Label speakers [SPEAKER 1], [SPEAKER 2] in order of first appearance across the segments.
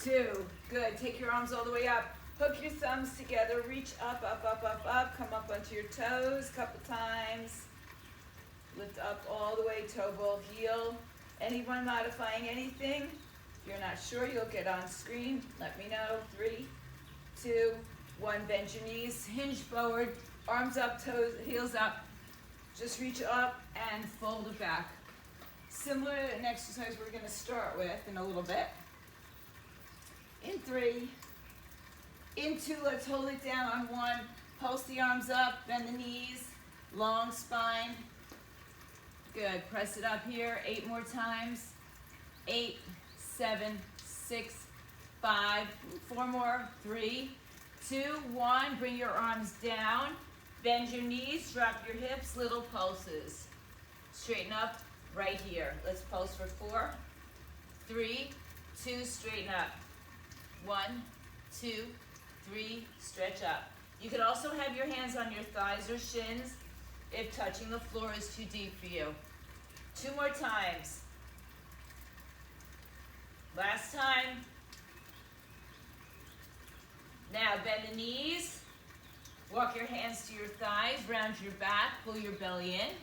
[SPEAKER 1] 2. Good. Take your arms all the way up. Hook your thumbs together. Reach up, up, up, up, up. Come up onto your toes a couple times. Lift up all the way, toe ball, heel. Anyone modifying anything? If you're not sure, you'll get on screen. Let me know. 3, 2, 1. Bend your knees. Hinge forward. Arms up, toes, heels up. Just reach up and fold it back. Similar to an exercise we're going to start with in a little bit. In 3. In 2, let's hold it down on 1. Pulse the arms up, bend the knees, long spine. Good. Press it up here. 8 more times. 8, 7, 6, 5. 4 more. 3, 2, 1. Bring your arms down. Bend your knees. Drop your hips. Little pulses. Straighten up right here. Let's pulse for 4, 3, 2. Straighten up. 1, 2, 3. Stretch up. You could also have your hands on your thighs or shins if touching the floor is too deep for you. 2 more times. Last time. Now bend the knees. Walk your hands to your thighs. Round your back. Pull your belly in.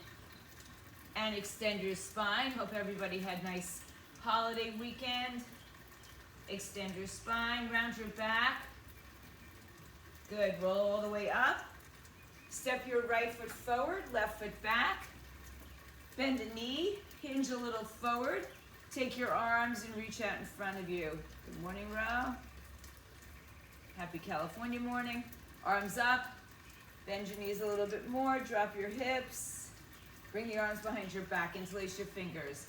[SPEAKER 1] And extend your spine. Hope everybody had a nice holiday weekend. Extend your spine. Round your back. Good. Roll all the way up. Step your right foot forward. Left foot back. Bend the knee, hinge a little forward. Take your arms and reach out in front of you. Good morning, Ro. Happy California morning. Arms up. Bend your knees a little bit more. Drop your hips. Bring the arms behind your back. Interlace your fingers.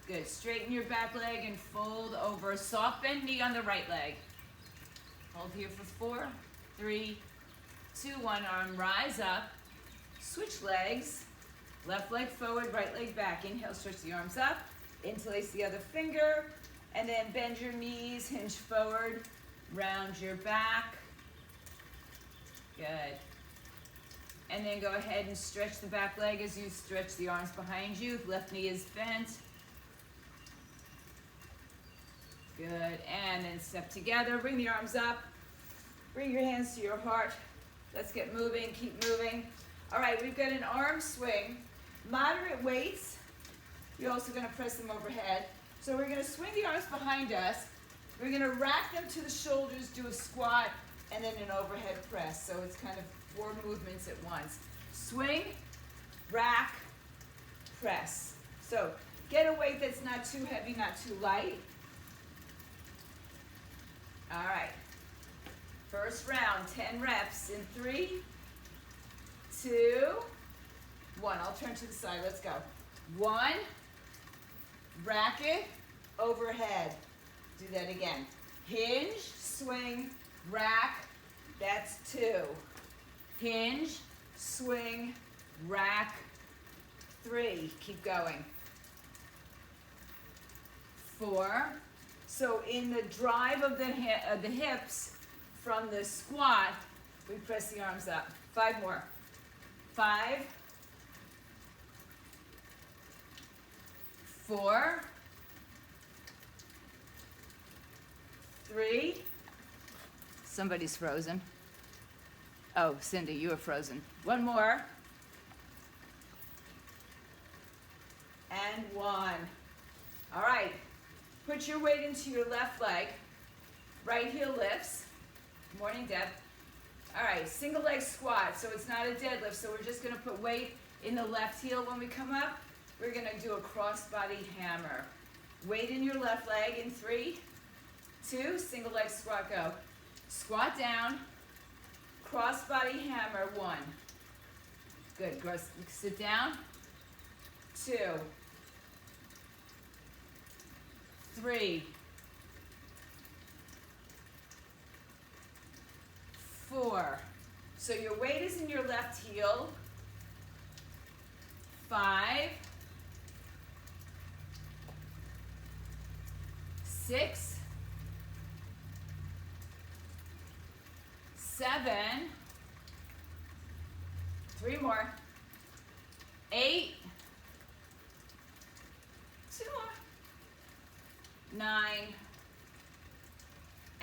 [SPEAKER 1] Good. Straighten your back leg and fold over. Soft bend knee on the right leg. Hold here for 4, 3, 2, 1. Arm rise up. Switch legs. Left leg forward, right leg back. Inhale, stretch the arms up. Interlace the other finger. And then bend your knees, hinge forward. Round your back. Good. And then go ahead and stretch the back leg as you stretch the arms behind you. Left knee is bent. Good. And then step together. Bring the arms up. Bring your hands to your heart. Let's get moving. Keep moving. All right, we've got an arm swing. Moderate weights. You're also going to press them overhead. So we're going to swing the arms behind us. We're going to rack them to the shoulders, do a squat, and then an overhead press. So it's kind of 4 movements at once. Swing, rack, press. So get a weight that's not too heavy, not too light. All right. First round, 10 reps in 3, 2, 1. I'll turn to the side. Let's go. 1. Rack it. Overhead. Do that again. Hinge. Swing. Rack. That's 2. Hinge. Swing. Rack. 3. Keep going. 4. So in the drive of the hips from the squat, we press the arms up. 5 more. 5, 4, 3. Somebody's frozen. Oh, Cindy, you are frozen. 1 more. And 1. All right. Put your weight into your left leg. Right heel lifts. Morning, Deb. All right, single leg squat, so it's not a deadlift, so we're just gonna put weight in the left heel when we come up. We're gonna do a cross-body hammer. Weight in your left leg in 3, 2, single leg squat, go. Squat down, cross-body hammer, 1. Good, sit down, 2, 3, 4. So your weight is in your left heel. 5, 6, 7, 3 more, 8, 2 more, 9,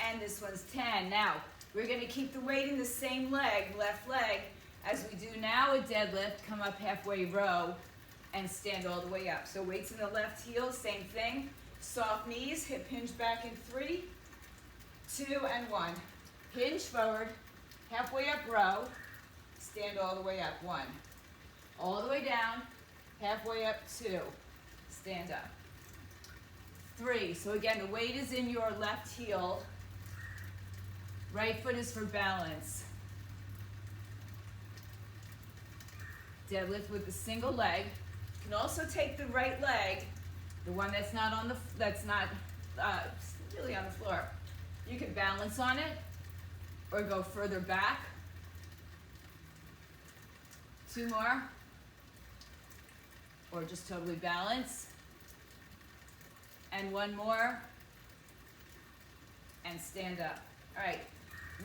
[SPEAKER 1] and this one's 10. Now, we're gonna keep the weight in the same leg, left leg, as we do now a deadlift. Come up halfway row and stand all the way up. So weights in the left heel, same thing. Soft knees, hip hinge back in 3, 2, and 1. Hinge forward, halfway up row, stand all the way up, 1. All the way down, halfway up, 2, stand up. 3, so again, the weight is in your left heel. Right foot is for balance. Deadlift with the single leg. You can also take the right leg, the one that's not on the really on the floor. You can balance on it or go further back. 2 more. Or just totally balance. And 1 more. And stand up. All right.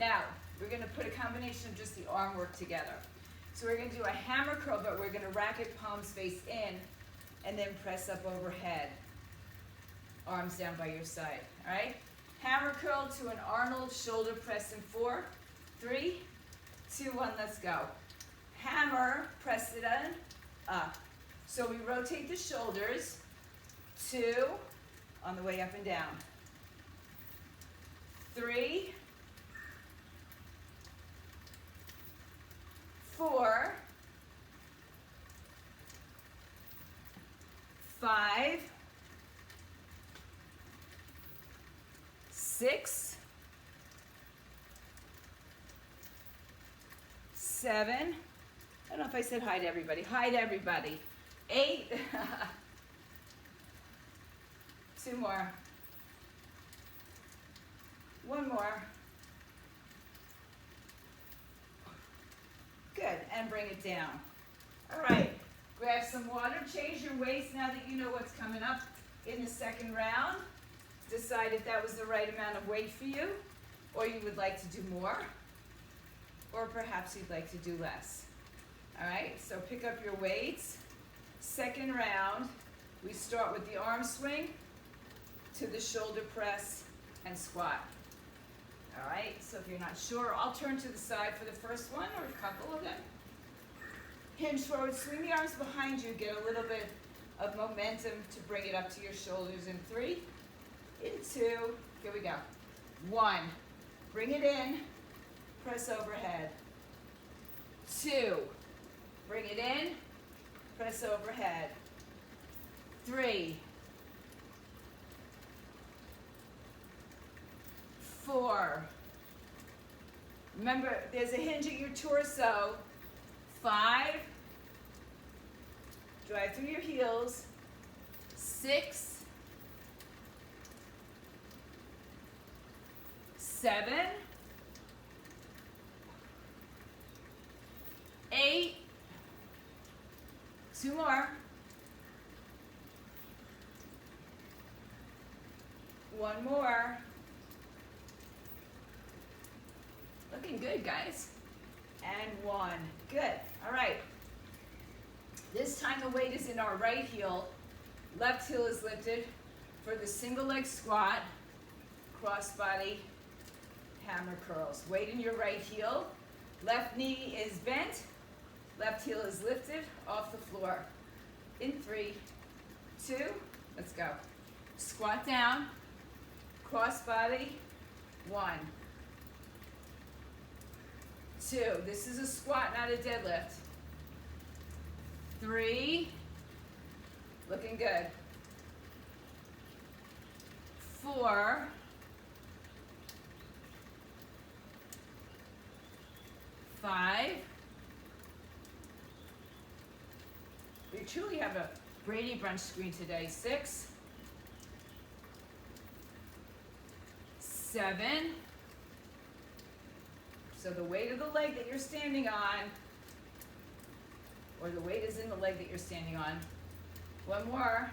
[SPEAKER 1] Now, we're going to put a combination of just the arm work together. So we're going to do a hammer curl, but we're going to racket palms face in and then press up overhead. Arms down by your side, all right? Hammer curl to an Arnold shoulder press in 4, 3, 2, 1, let's go. Hammer, press it in, up. So we rotate the shoulders, 2, on the way up and down. 3, 4, 5, 6, 7. I don't know if I said hi to everybody. Hi to everybody. 8. 2 more. 1 more. Good, and bring it down. All right, grab some water, change your weights now that you know what's coming up in the second round. Decide if that was the right amount of weight for you, or you would like to do more, or perhaps you'd like to do less. All right, so pick up your weights. Second round, we start with the arm swing to the shoulder press and squat. All right, so if you're not sure, I'll turn to the side for the first one, or a couple of them. Hinge forward, swing the arms behind you, get a little bit of momentum to bring it up to your shoulders in 3, in 2, here we go. 1, bring it in, press overhead. 2, bring it in, press overhead. 3, 4. Remember, there's a hinge at your torso. 5. Drive through your heels. 6. 7. 8. 2 more. 1 more. Looking good, guys. And 1. Good. All right. This time the weight is in our right heel. Left heel is lifted for the single leg squat, crossbody, hammer curls. Weight in your right heel. Left knee is bent. Left heel is lifted off the floor. In 3, 2, let's go. Squat down, crossbody, 1. 2, this is a squat, not a deadlift. 3, looking good. 4, 5. We truly have a Brady Brunch screen today. 6, 7. So the weight of the leg that you're standing on, or the weight is in the leg that you're standing on. 1 more.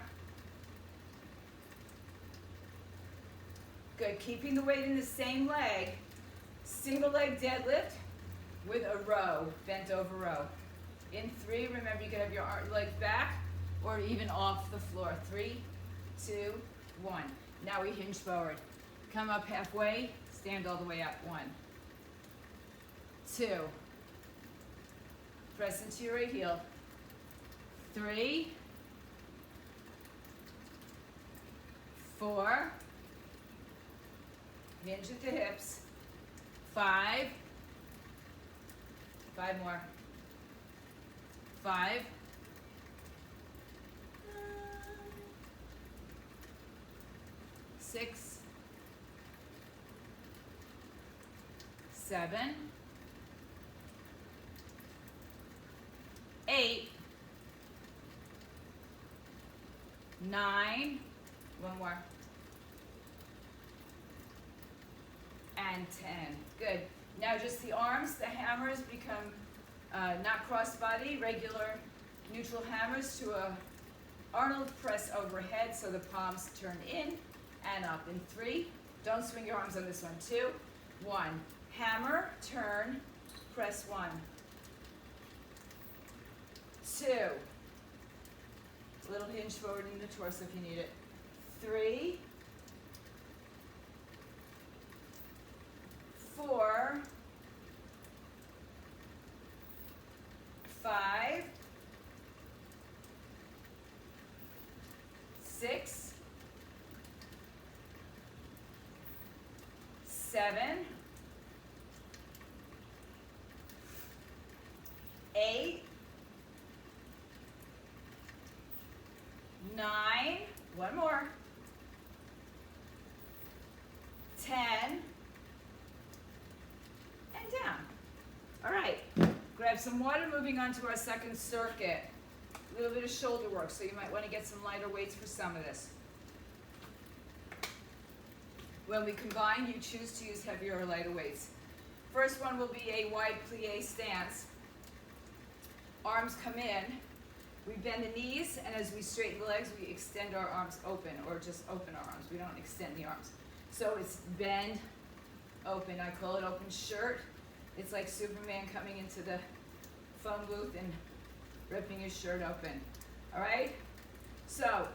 [SPEAKER 1] Good, keeping the weight in the same leg. Single leg deadlift with a row, bent over row. In 3, remember you can have your legs back or even off the floor. 3, 2, 1. Now we hinge forward. Come up halfway, stand all the way up. 1, 2, press into your right heel. 3, 4, hinge at the hips. 5, 5 more. 5, 6, 7, 8, 9, one more, and 10. Good. Now just the arms, the hammers become not crossbody, regular neutral hammers to a Arnold press overhead, so the palms turn in and up. In 3, don't swing your arms on this one. 2, 1, hammer, turn, press 1, 2, little hinge forward in the torso if you need it. 3, 4, 5, 6, 7, 8, 9, one more, 10, and down. All right, grab some water, moving on to our second circuit. A little bit of shoulder work, so you might want to get some lighter weights for some of this. When we combine, you choose to use heavier or lighter weights. First one will be a wide plie stance. Arms come in. We bend the knees, and as we straighten the legs, we extend our arms open, or just open our arms. We don't extend the arms. So it's bend, open. I call it open shirt. It's like Superman coming into the phone booth and ripping his shirt open. All right? So,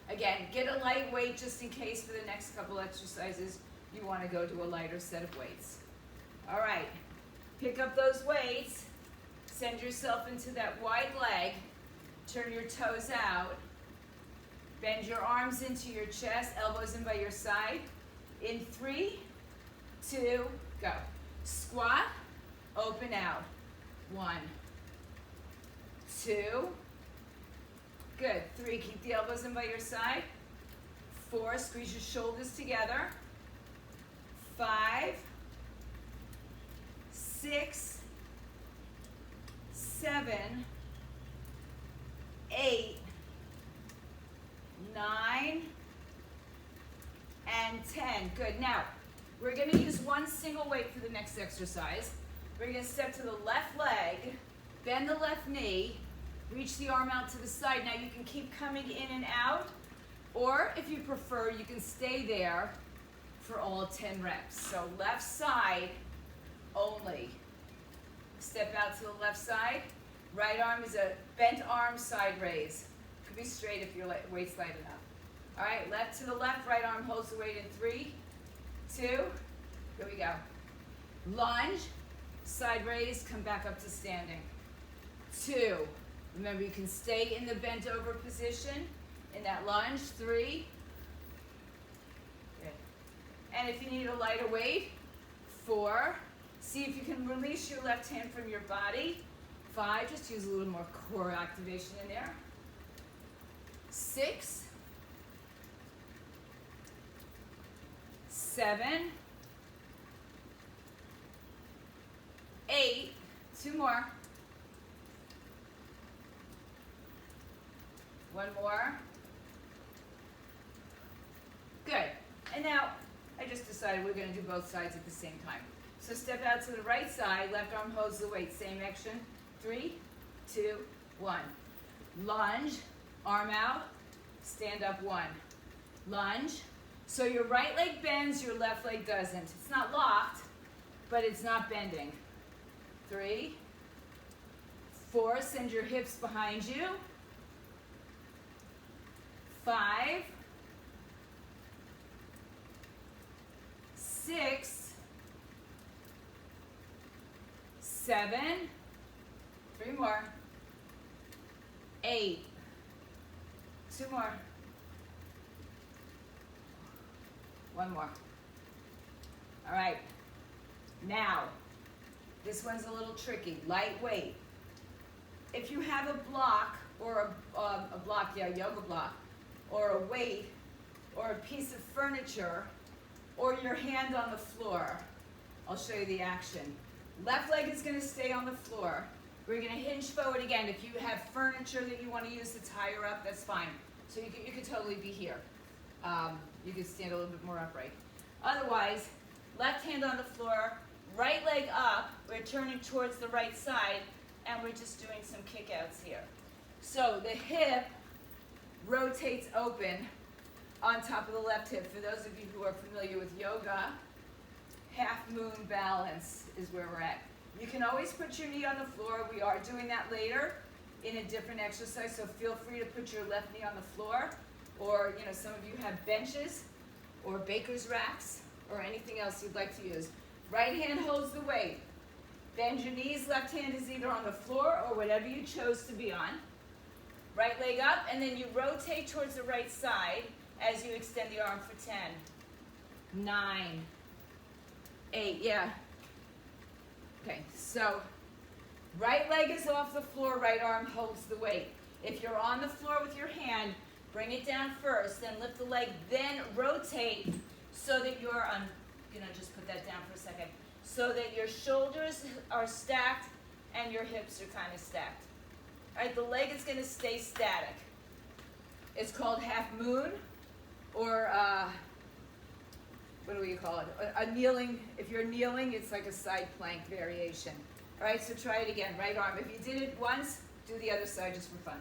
[SPEAKER 1] again, get a light weight just in case for the next couple exercises you want to go to a lighter set of weights. All right, pick up those weights, send yourself into that wide leg, turn your toes out, bend your arms into your chest, elbows in by your side. In 3, 2, go. Squat, open out. 1, 2, good. 3, keep the elbows in by your side. 4, squeeze your shoulders together. 5, 6, 7, 8, 9, and 10. Good. Now, we're going to use one single weight for the next exercise. We're going to step to the left leg, bend the left knee, reach the arm out to the side. Now, you can keep coming in and out, or if you prefer, you can stay there for all 10 reps. So left side only. Step out to the left side. Right arm is a bent arm side raise. Could be straight if your weight's light enough. All right, left to the left, right arm holds the weight in 3, 2, here we go. Lunge, side raise, come back up to standing. 2, remember you can stay in the bent over position in that lunge. 3, good. And if you need a lighter weight, 4, see if you can release your left hand from your body. 5, just use a little more core activation in there. 6, 7, 8, 2 more. 1 more. Good. And now, I just decided we're going to do both sides at the same time. So step out to the right side, left arm holds the weight. Same action. 3, 2, 1. Lunge, arm out, stand up 1. Lunge. So your right leg bends, your left leg doesn't. It's not locked, but it's not bending. 3, 4, send your hips behind you. 5, 7, 3 more, 8, 2 more, 1 more. All right, now, this one's a little tricky, lightweight. If you have a block, or a block, yeah, yoga block, or a weight, or a piece of furniture, or your hand on the floor, I'll show you the action. Left leg is gonna stay on the floor. We're gonna hinge forward again. If you have furniture that you wanna use that's higher up, that's fine. So you could totally be here. You could stand a little bit more upright. Otherwise, left hand on the floor, right leg up, we're turning towards the right side, and we're just doing some kickouts here. So the hip rotates open on top of the left hip. For those of you who are familiar with yoga, half moon balance is where we're at. You can always put your knee on the floor. We are doing that later in a different exercise, so feel free to put your left knee on the floor, or some of you have benches or baker's racks or anything else you'd like to use. Right hand holds the weight. Bend your knees, left hand is either on the floor or whatever you chose to be on. Right leg up, and then you rotate towards the right side as you extend the arm for 10, 9, 8, yeah. Okay, so right leg is off the floor, right arm holds the weight. If you're on the floor with your hand, bring it down first, then lift the leg, then rotate so that you're on, just put that down for a second, so that your shoulders are stacked and your hips are kind of stacked. All right, the leg is going to stay static. It's called half moon, or what do we call it? A kneeling. If you're kneeling, it's like a side plank variation. All right, so try it again. Right arm. If you did it once, do the other side just for fun.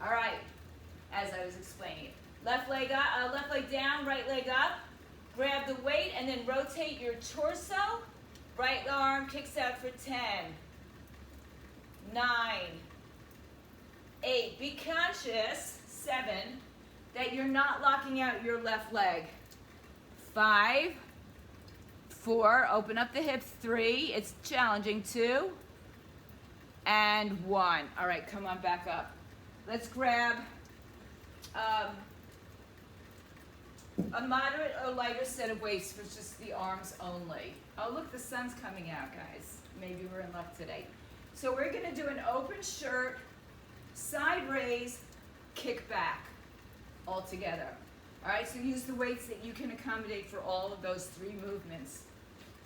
[SPEAKER 1] All right, as I was explaining it. Left leg up, left leg down, right leg up. Grab the weight and then rotate your torso. Right arm kicks out for 10, 9, 8. Be conscious, 7, that you're not locking out your left leg. 5, 4, open up the hips. 3, it's challenging. 2, and 1. All right, come on back up. Let's grab a moderate or lighter set of weights for just the arms only. Oh, look, the sun's coming out, guys. Maybe we're in luck today. So we're gonna do an open shirt, side raise, kick back, all together. All right, so use the weights that you can accommodate for all of those 3 movements.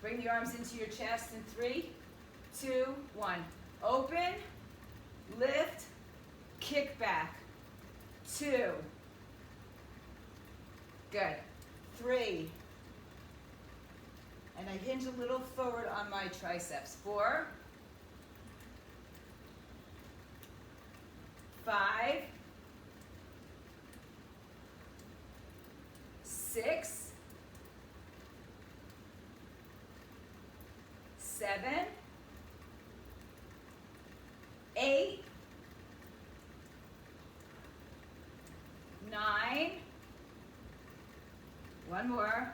[SPEAKER 1] Bring the arms into your chest in 3, 2, 1. Open, lift, kick back. 2. Good. 3. And I hinge a little forward on my triceps. 4. 5. 6. 7. 8. 9. 1 more.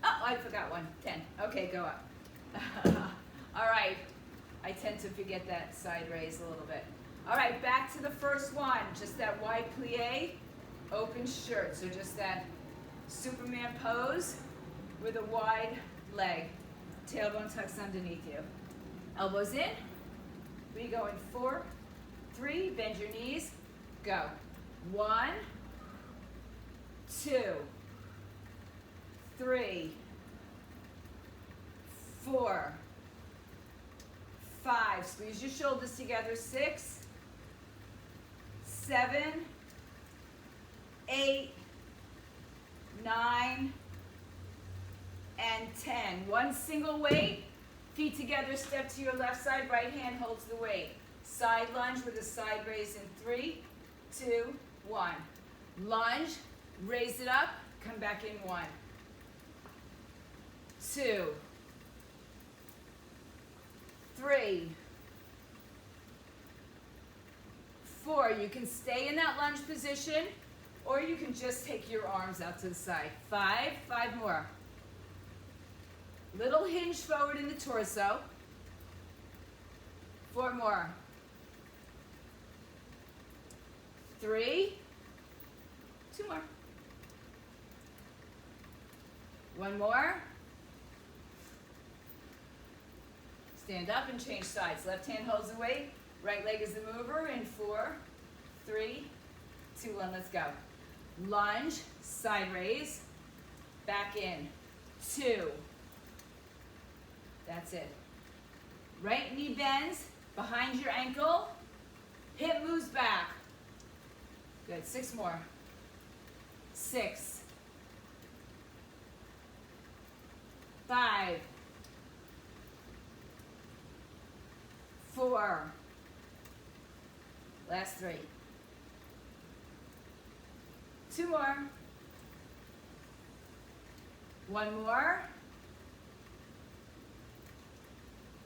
[SPEAKER 1] Oh, I forgot 1. 10. Okay, go up. All right. I tend to forget that side raise a little bit. All right, back to the first one. Just that wide plie, open shirt. So just that Superman pose with a wide leg. Tailbone tucks underneath you. Elbows in. We go in 4, 3. Bend your knees. Go. 1, 2, 3, 4, 5. Squeeze your shoulders together. 6, 7, 8, 9, and 10. One single weight. Feet together, step to your left side. Right hand holds the weight. Side lunge with a side raise in 3, 2, 1. Lunge, raise it up, come back in 1, 2, 3, 4. You can stay in that lunge position, or you can just take your arms out to the side. 5, 5 more. Little hinge forward in the torso. 4 more. 3. 2 more. 1 more. Stand up and change sides. Left hand holds the weight. Right leg is the mover in 4, 3, 2, 1. Let's go. Lunge, side raise, back in. 2. That's it. Right knee bends behind your ankle. Hip moves back. Good. 6 more. 6. 5. 4. Last 3. 2 more. 1 more.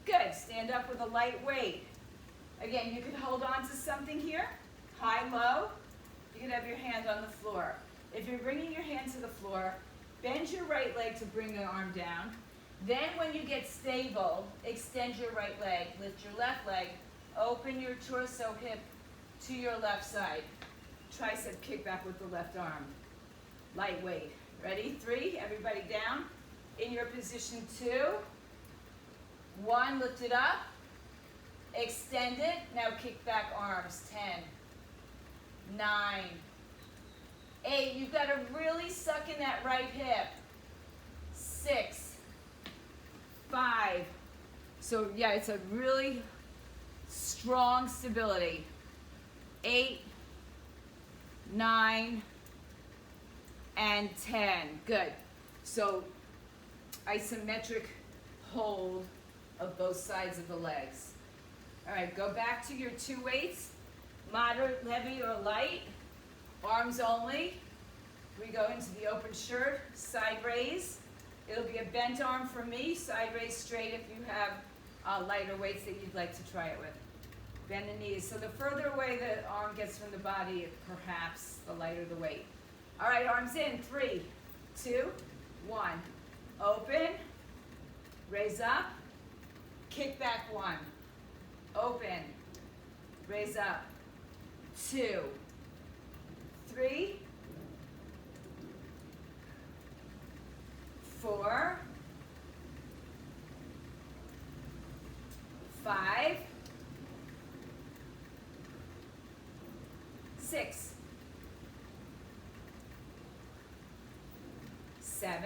[SPEAKER 1] Good. Stand up with a light weight. Again, you can hold on to something here, high, low. You can have your hand on the floor. If you're bringing your hand to the floor, bend your right leg to bring the arm down. Then when you get stable, extend your right leg, lift your left leg, open your torso hip to your left side. Tricep kickback with the left arm. Light weight. Ready? 3, everybody down. In your position 2. 1, lift it up. Extend it. Now kick back arms. 10, 9, 8. You've got to really suck in that right hip. 6, 5. So yeah, it's a really strong stability. 8, 9, and 10. Good. So isometric hold of both sides of the legs. All right, go back to your 2 weights, moderate, heavy, or light, arms only. We go into the open shirt, side raise. It'll be a bent arm for me, side raise straight if you have lighter weights that you'd like to try it with. Bend the knees. So the further away the arm gets from the body, perhaps the lighter the weight. All right, arms in. 3, 2, 1. Open, raise up, kick back 1. Open, raise up, 2, 3, 4, 5, 6, 7,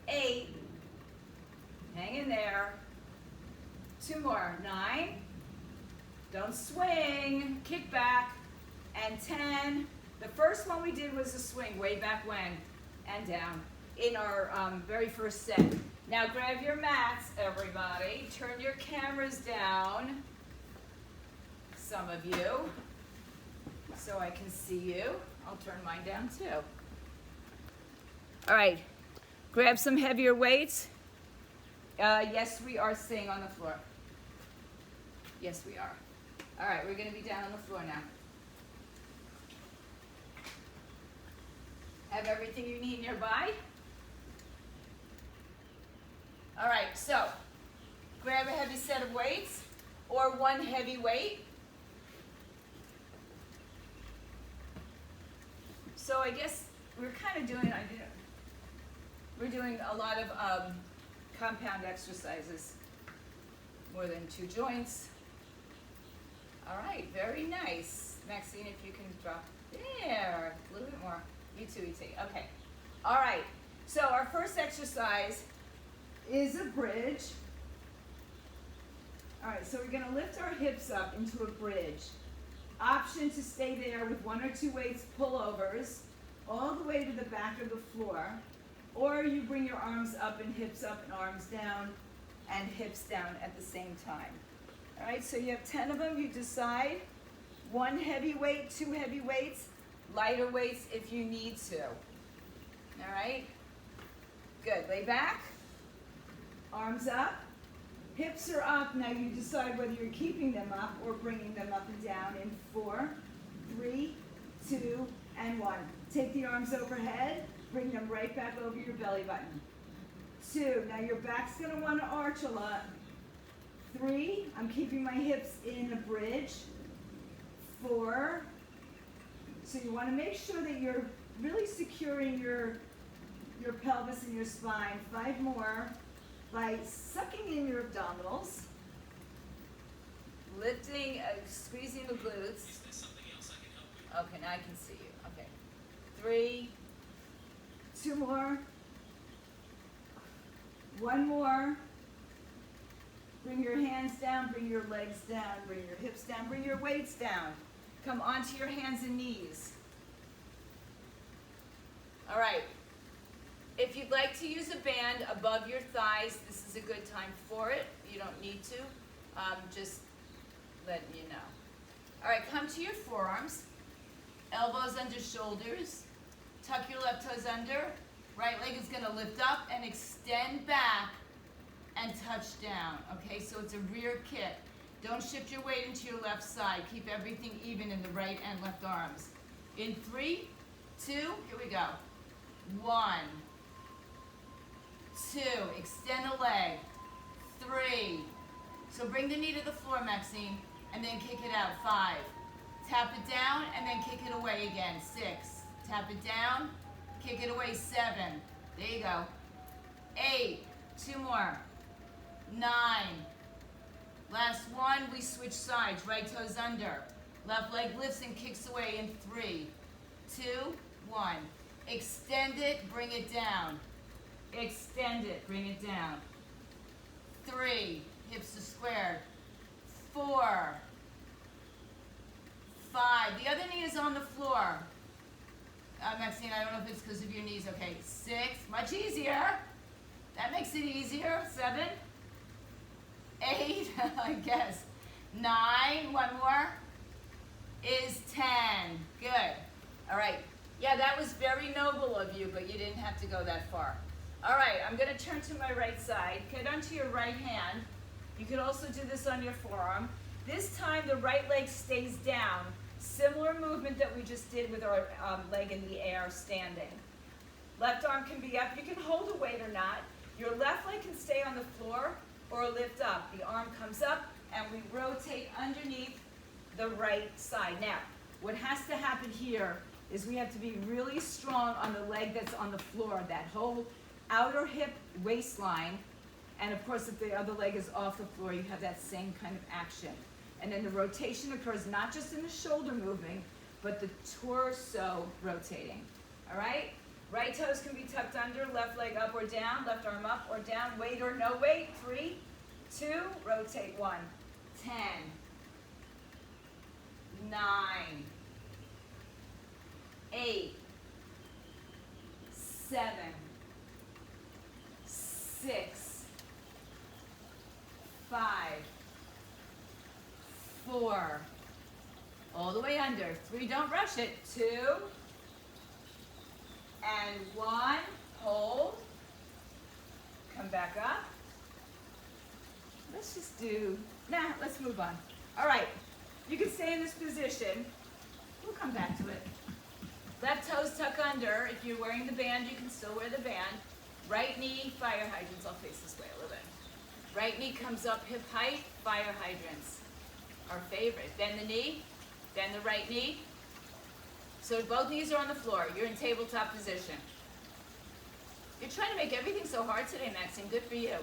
[SPEAKER 1] 8, hang in there, 2 more, 9, don't swing, kick back, and 10. The first one we did was a swing, way back when, and down, in our very first set. Now grab your mats, everybody, turn your cameras down, some of you, so I can see you. I'll turn mine down too. All right, grab some heavier weights. Yes, we are staying on the floor. Yes, we are. All right, we're going to be down on the floor now. Have everything you need nearby. All right, so grab a heavy set of weights or 1 heavy weight. So I guess we're kind of doing, we're doing a lot of compound exercises, more than 2 joints. All right, very nice. Maxine, if you can drop there, a little bit more. You too, okay. All right, so our first exercise is a bridge. All right, so we're gonna lift our hips up into a bridge. Option to stay there with 1 or 2 weights pullovers all the way to the back of the floor, or you bring your arms up and arms down and hips down at the same time. All right, so you have 10 of them. You decide 1 heavy weight, 2 heavy weights, lighter weights if you need to. All right, good. Lay back, arms up, hips are up. Now you decide whether you're keeping them up or bringing them up and down in 4, 3, 2, and 1. Take the arms overhead, bring them right back over your belly button. 2, now your back's gonna wanna arch a lot. 3, I'm keeping my hips in a bridge. 4, so you wanna make sure that you're really securing your pelvis and your spine. 5 more by sucking in your abdominals. Lifting, squeezing the glutes. Okay, now I can see you. Okay. 3, 2 more. 1 more. Bring your hands down, bring your legs down, bring your hips down, bring your weights down. Come onto your hands and knees. All right. If you'd like to use a band above your thighs, this is a good time for it. You don't need to. Just letting you know. All right, come to your forearms. Elbows under shoulders. Tuck your left toes under. Right leg is going to lift up and extend back and touch down. Okay, so it's a rear kick. Don't shift your weight into your left side. Keep everything even in the right and left arms. In 3, 2, here we go. 1, 2, extend the leg. 3, so bring the knee to the floor, Maxine, and then kick it out. 5, tap it down and then kick it away again. 6, tap it down, kick it away. 7, there you go. 8, 2 more. 9, last one, we switch sides. Right toes under. Left leg lifts and kicks away in 3, 2, 1. Extend it, bring it down. Extend it, bring it down. 3, hips to squared. 4, 5, the other knee is on the floor. Maxine, I don't know if it's because of your knees. Okay, 6, much easier. That makes it easier. 7, 8, I guess. 9, one more, is 10. Good. All right. Yeah, that was very noble of you, but you didn't have to go that far. All right, I'm going to turn to my right side. Get onto your right hand. You could also do this on your forearm. This time the right leg stays down. Similar movement that we just did with our leg in the air standing. Left arm can be up. You can hold a weight or not. Your left leg can stay on the floor or lift up. The arm comes up and we rotate underneath the right side. Now, what has to happen here is we have to be really strong on the leg that's on the floor, that whole outer hip waistline. And of course, if the other leg is off the floor, you have that same kind of action. And then the rotation occurs not just in the shoulder moving, but the torso rotating. All right? Right toes can be tucked under, left leg up or down, left arm up or down, weight or no weight. 3, 2, rotate. 1, 10, 9, 8, 7, 6, 5, 4, all the way under. 3, don't rush it. 2, and 1, hold. Come back up. Let's just do, let's move on. All right, you can stay in this position. We'll come back to it. Left toes tuck under. If you're wearing the band, you can still wear the band. Right knee, fire hydrants. I'll face this way a little bit. Right knee comes up hip height, fire hydrants. Our favorite. Bend the knee, bend the right knee. So both knees are on the floor. You're in tabletop position. You're trying to make everything so hard today, Maxine. Good for you.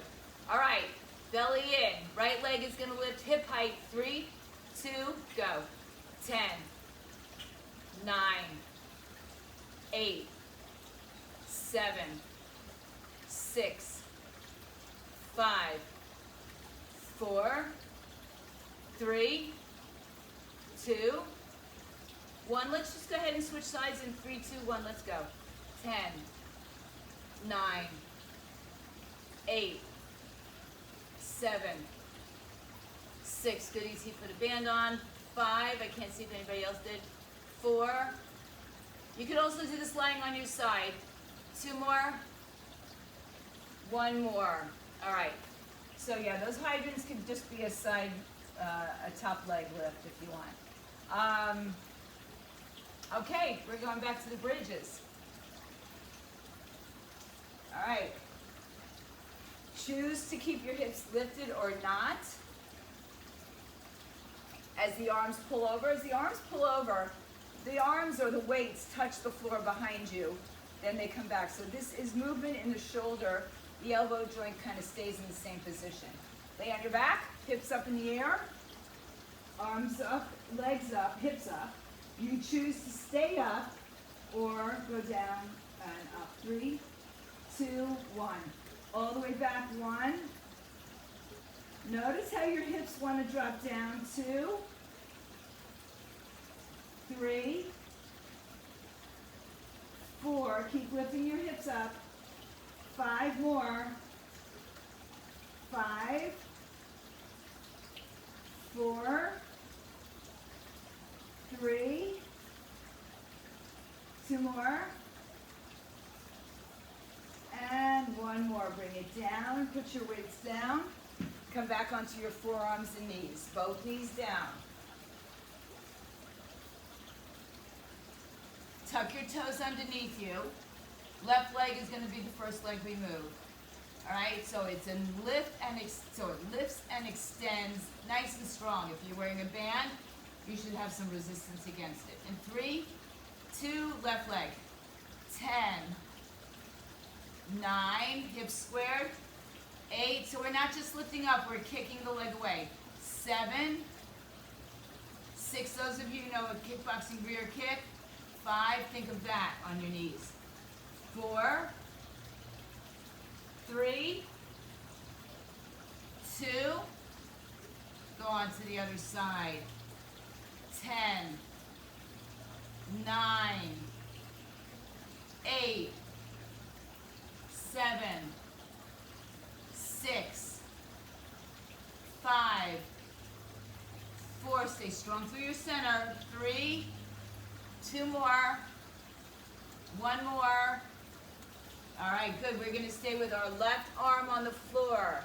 [SPEAKER 1] All right, belly in. Right leg is going to lift hip height. 3, 2, go. 10, 9, 8, 7, 6, 5, 4, 3, 2, 1. Let's just go ahead and switch sides in 3, 2, 1. Let's go. 10, 9, 8, 7, 6. Good, easy. Put a band on. 5. I can't see if anybody else did. 4. You could also do this lying on your side. 2 more. 1 more. All right. So yeah, those hydrants could just be a side, a top leg lift if you want. Okay, we're going back to the bridges. All right. Choose to keep your hips lifted or not. As the arms pull over, the arms or the weights touch the floor behind you, then they come back. So this is movement in the shoulder. The elbow joint kind of stays in the same position. Lay on your back, hips up in the air, arms up, legs up, hips up. You choose to stay up or go down and up. 3, 2, 1. All the way back, 1. Notice how your hips want to drop down. 2, 3, 4. Keep lifting your hips up. 5 more. 5, 4, 3, 2 more. And 1 more. Bring it down. Put your weights down. Come back onto your forearms and knees. Both knees down. Tuck your toes underneath you. Left leg is going to be the first leg we move. All right, so it's a lift and so it lifts and extends nice and strong. If you're wearing a band, you should have some resistance against it. In 3, 2, left leg. 10, 9, hips squared. 8, so we're not just lifting up, we're kicking the leg away. 7, 6, those of you who know a kickboxing rear kick. 5, think of that on your knees. 4, 3, 2, go on to the other side. 10, 9, 8, 7, 6, 5, 4, stay strong through your center. 3, 2 more, 1 more. All right, good. We're going to stay with our left arm on the floor.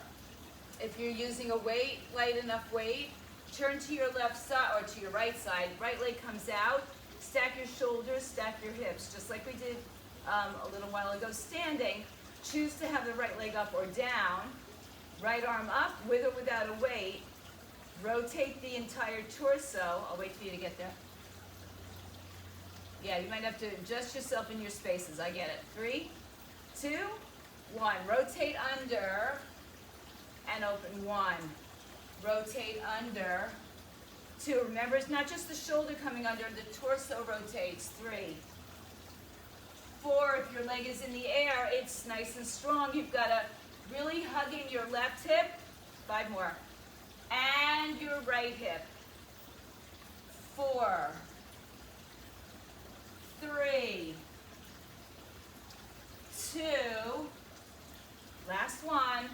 [SPEAKER 1] If you're using a weight, light enough weight, turn to your left side or to your right side. Right leg comes out. Stack your shoulders, stack your hips, just like we did a little while ago. Standing, choose to have the right leg up or down. Right arm up, with or without a weight. Rotate the entire torso. I'll wait for you to get there. Yeah, you might have to adjust yourself in your spaces. I get it. 3, 2, 1. Rotate under and open. 1. Rotate under. 2. Remember, it's not just the shoulder coming under. The torso rotates. 3, 4. If your leg is in the air, it's nice and strong. You've got to really hug in your left hip. 5 more. And your right hip. 4, 3, 2, last one,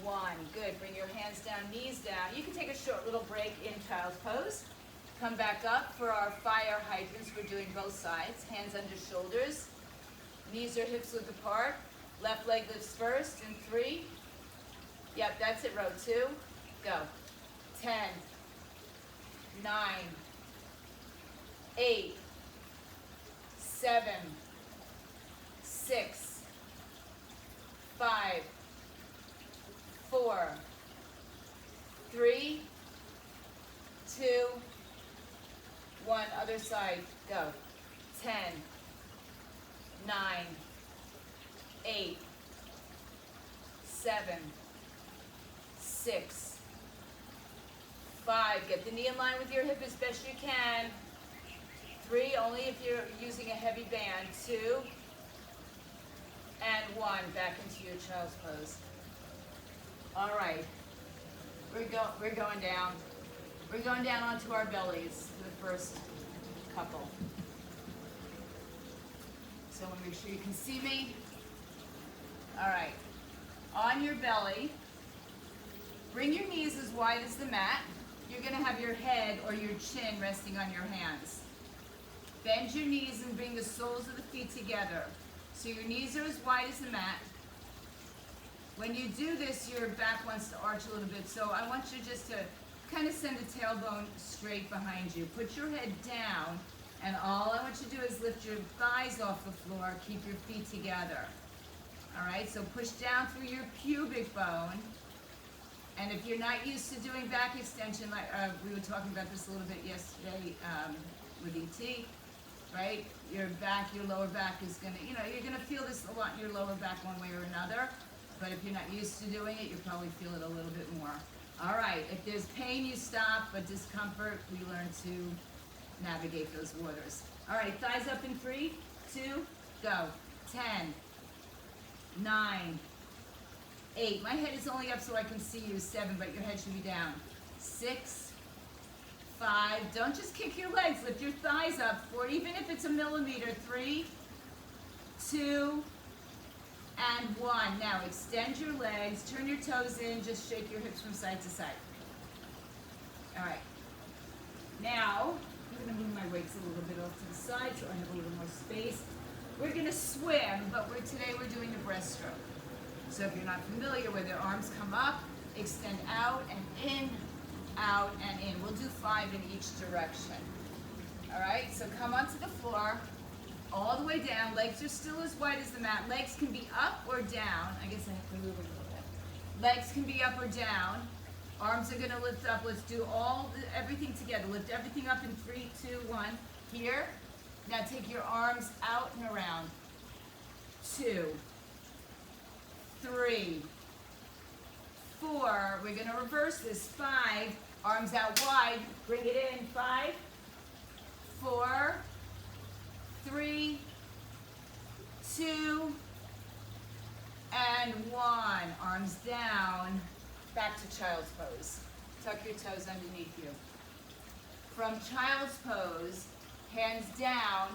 [SPEAKER 1] 1. Good. Bring your hands down, knees down. You can take a short little break in child's pose. Come back up for our fire hydrants. We're doing both sides. Hands under shoulders. Knees or hips width apart. Left leg lifts first in 3. Yep, that's it, row 2. Go. 10, 9, 8, 7, 6, 5, 4, 3, 2, 1. Other side. Go. 10, 9, 8, 7, 6, 5. Get the knee in line with your hip as best you can. 3, only if you're using a heavy band. 2, and 1. Back into your child's pose. All right. We're going down. We're going down onto our bellies for the first couple. So I want to make sure you can see me. All right. On your belly, bring your knees as wide as the mat. You're going to have your head or your chin resting on your hands. Bend your knees and bring the soles of the feet together. So your knees are as wide as the mat. When you do this, your back wants to arch a little bit. So I want you just to kind of send the tailbone straight behind you. Put your head down, and all I want you to do is lift your thighs off the floor. Keep your feet together. All right, so push down through your pubic bone. And if you're not used to doing back extension, like we were talking about this a little bit yesterday with ET, right? Your back, your lower back is gonna, you're gonna feel this a lot in your lower back one way or another. But if you're not used to doing it, you probably feel it a little bit more. All right, if there's pain, you stop, but discomfort, we learn to navigate those waters. All right, thighs up in 3, 2, go. 10, 9, 8. My head is only up so I can see you. 7, but your head should be down. 6, 5. Don't just kick your legs. Lift your thighs up. 4, even if it's a millimeter. 3, 2, and 1. Now extend your legs. Turn your toes in. Just shake your hips from side to side. All right. Now, I'm going to move my weights a little bit off to the side so I have a little more space. We're going to swim, but today we're doing the breaststroke. So if you're not familiar with it, arms come up, extend out and in, out and in. We'll do 5 in each direction. All right, so come onto the floor, all the way down. Legs are still as wide as the mat. Legs can be up or down. I guess I have to move a little bit. Legs can be up or down. Arms are going to lift up. Let's do everything together. Lift everything up in 3, 2, 1. Here. Now take your arms out and around. 2, 3, 4. We're going to reverse this. 5. Arms out wide. Bring it in. 5, 4, 3, 2, and 1. Arms down. Back to child's pose. Tuck your toes underneath you. From child's pose, hands down,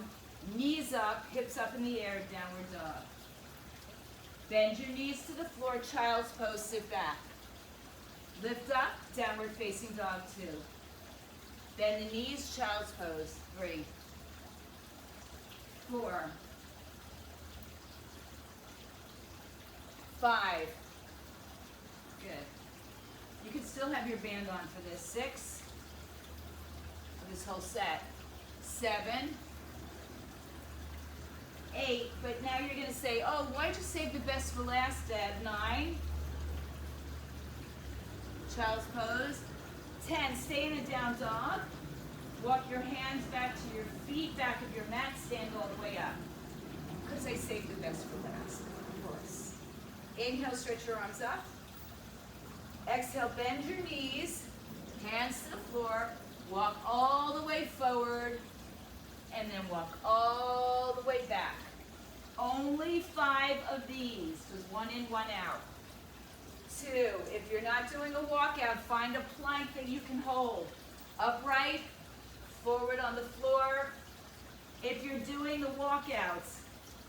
[SPEAKER 1] knees up, hips up in the air, downward dog. Bend your knees to the floor, child's pose, sit back. Lift up, downward facing dog 2. Bend the knees, child's pose, 3, 4, 5. Good. You can still have your band on for this. 6, for this whole set. 7, 8, but now you're going to say, oh, why'd you save the best for last, Dad? 9, child's pose. 10, stay in a down dog. Walk your hands back to your feet, back of your mat, stand all the way up. Because I saved the best for last, of course. Inhale, stretch your arms up. Exhale, bend your knees, hands to the floor, walk all the way forward, and then walk all the way back. Only 5 of these, just 1 in, 1 out. 2, if you're not doing a walkout, find a plank that you can hold. Upright, forward on the floor. If you're doing the walkouts,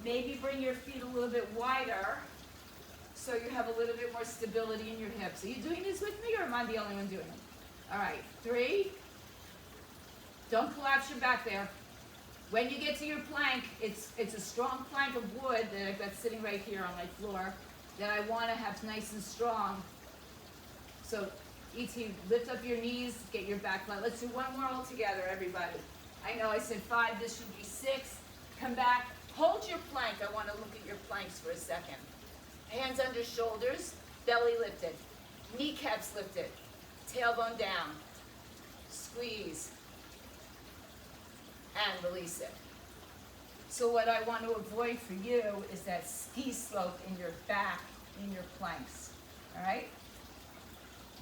[SPEAKER 1] maybe bring your feet a little bit wider so you have a little bit more stability in your hips. Are you doing this with me or am I the only one doing it? All right, 3. Don't collapse your back there. When you get to your plank, it's a strong plank of wood that I've got sitting right here on my floor that I want to have nice and strong. So, E.T., lift up your knees, get your back flat. Let's do 1 more all together, everybody. I know I said 5, this should be 6. Come back, hold your plank. I want to look at your planks for a second. Hands under shoulders, belly lifted, kneecaps lifted, tailbone down, squeeze, and release it. So what I want to avoid for you is that ski slope in your back, in your planks, all right?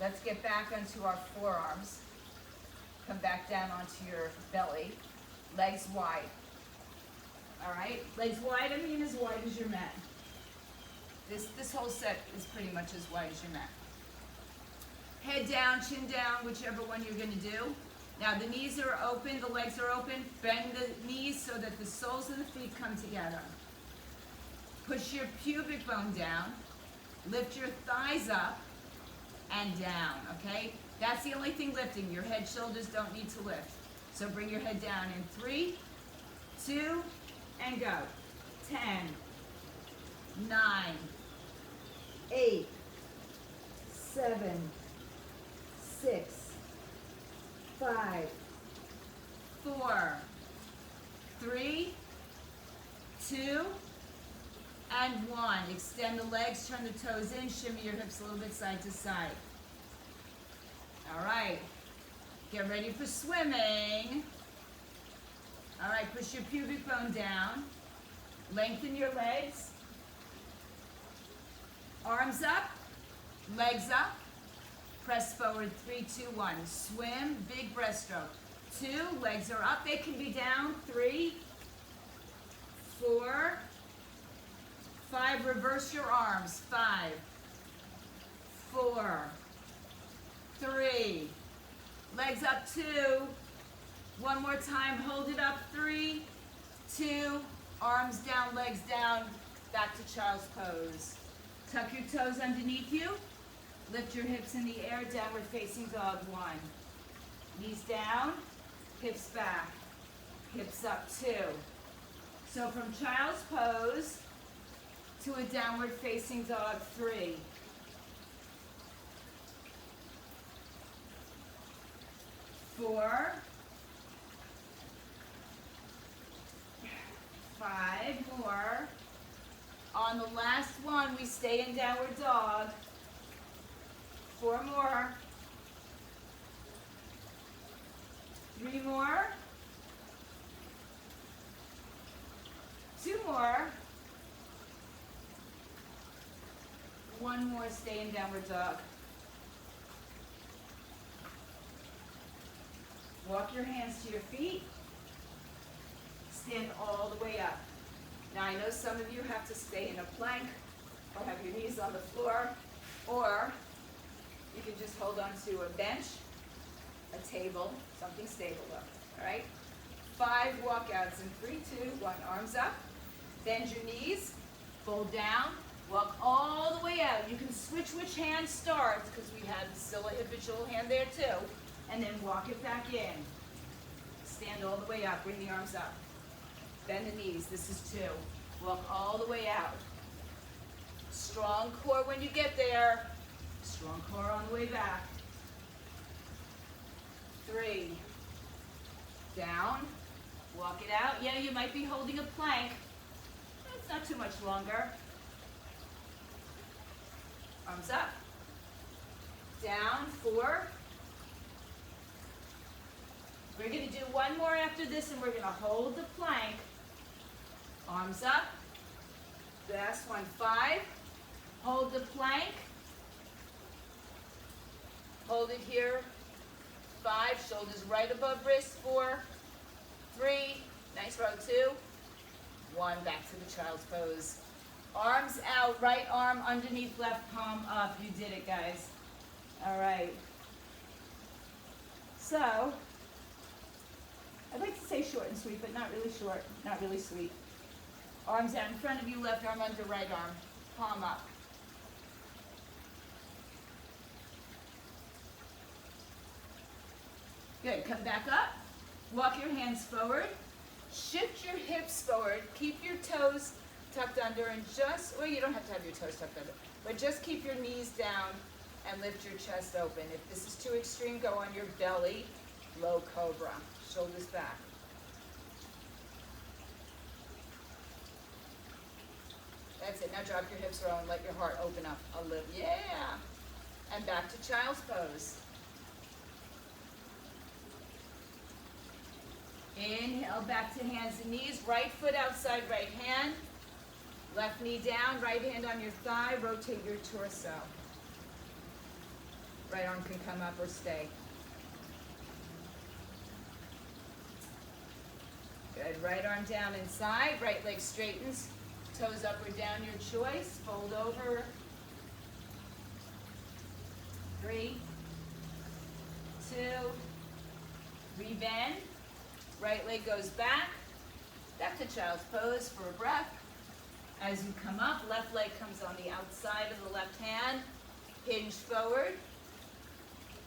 [SPEAKER 1] Let's get back onto our forearms. Come back down onto your belly, legs wide, all right? Legs wide, I mean as wide as your mat. This whole set is pretty much as wide as your mat. Head down, chin down, whichever one you're going to do. Now the knees are open, the legs are open. Bend the knees so that the soles of the feet come together. Push your pubic bone down. Lift your thighs up and down, okay? That's the only thing lifting. Your head, shoulders don't need to lift. So bring your head down in 3, 2, and go. 10, 9, 8, 7, 6, 5, 4, 3, 2, and 1. Extend the legs, turn the toes in, shimmy your hips a little bit side to side. All right. Get ready for swimming. All right, push your pubic bone down. Lengthen your legs. Arms up, legs up. Press forward, 3, 2, 1. Swim, big breaststroke. 2, legs are up, they can be down. 3, 4, 5, reverse your arms. 5, 4, 3, legs up. 2, one more time, hold it up. 3, 2, arms down, legs down, back to child's pose. Tuck your toes underneath you. Lift your hips in the air, downward facing dog. 1. Knees down, hips back, hips up. 2. So from child's pose to a downward facing dog. 3. 4. 5 more. On the last one, we stay in downward dog. 4 more. 3 more. 2 more. 1 more, stay in downward dog. Walk your hands to your feet. Stand all the way up. Now I know some of you have to stay in a plank or have your knees on the floor, or you can just hold on to a bench, a table, something stable though, all right? 5 walkouts in 3, 2, 1. Arms up, bend your knees, fold down, walk all the way out. You can switch which hand starts because we had still a habitual hand there too, and then walk it back in. Stand all the way up, bring the arms up. Bend the knees, this is 2. Walk all the way out. Strong core when you get there. Strong core on the way back. 3. Down. Walk it out. Yeah, you might be holding a plank. It's not too much longer. Arms up. Down. 4. We're going to do 1 more after this, and we're going to hold the plank. Arms up. Last one. 5. Hold the plank. Hold it here. 5. Shoulders right above wrists. 4. 3. Nice row. 2. 1. Back to the child's pose. Arms out. Right arm underneath left palm up. You did it, guys. All right. So, I'd like to say short and sweet, but not really short, not really sweet. Arms out in front of you, left arm under right arm, palm up. Good, come back up, walk your hands forward, shift your hips forward, keep your toes tucked under, and just, well, you don't have to have your toes tucked under, but just keep your knees down and lift your chest open. If this is too extreme, go on your belly, low cobra, shoulders back. That's it. Now drop your hips low and let your heart open up a little. Yeah. And back to child's pose. Inhale, back to hands and knees. Right foot outside right hand. Left knee down, right hand on your thigh. Rotate your torso. Right arm can come up or stay. Good. Right arm down inside. Right leg straightens. Toes up or down, your choice. Fold over. 3, 2, rebend. Right leg goes back. Back to child's pose for a breath. As you come up, left leg comes on the outside of the left hand. Hinge forward.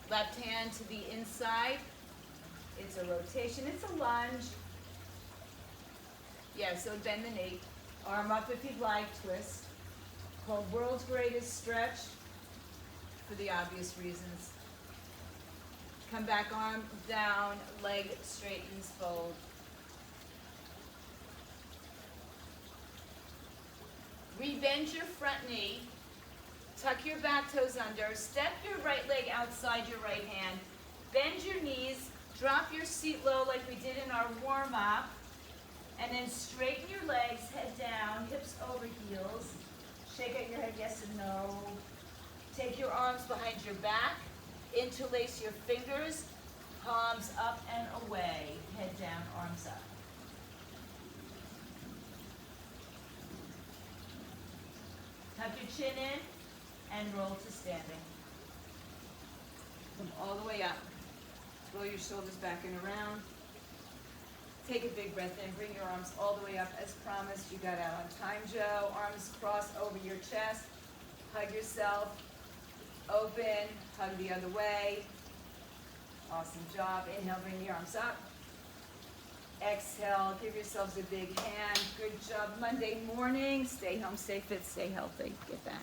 [SPEAKER 1] Left hand to the inside. It's a rotation. It's a lunge. Yeah, so bend the knee. Arm up if you'd like, twist. Called world's greatest stretch for the obvious reasons. Come back, arm down, leg straightens, fold. Maybe bend your front knee. Tuck your back toes under. Step your right leg outside your right hand. Bend your knees. Drop your seat low like we did in our warm-up. And then straighten your legs, head down, hips over heels. Shake out your head yes and no. Take your arms behind your back. Interlace your fingers. Palms up and away. Head down, arms up. Tuck your chin in and roll to standing. Come all the way up. Roll your shoulders back and around. Take a big breath in. Bring your arms all the way up as promised. You got out on time, Joe. Arms crossed over your chest. Hug yourself. Open. Hug the other way. Awesome job. Inhale, bring the arms up. Exhale, give yourselves a big hand. Good job. Monday morning. Stay home, stay fit, stay healthy. Get back.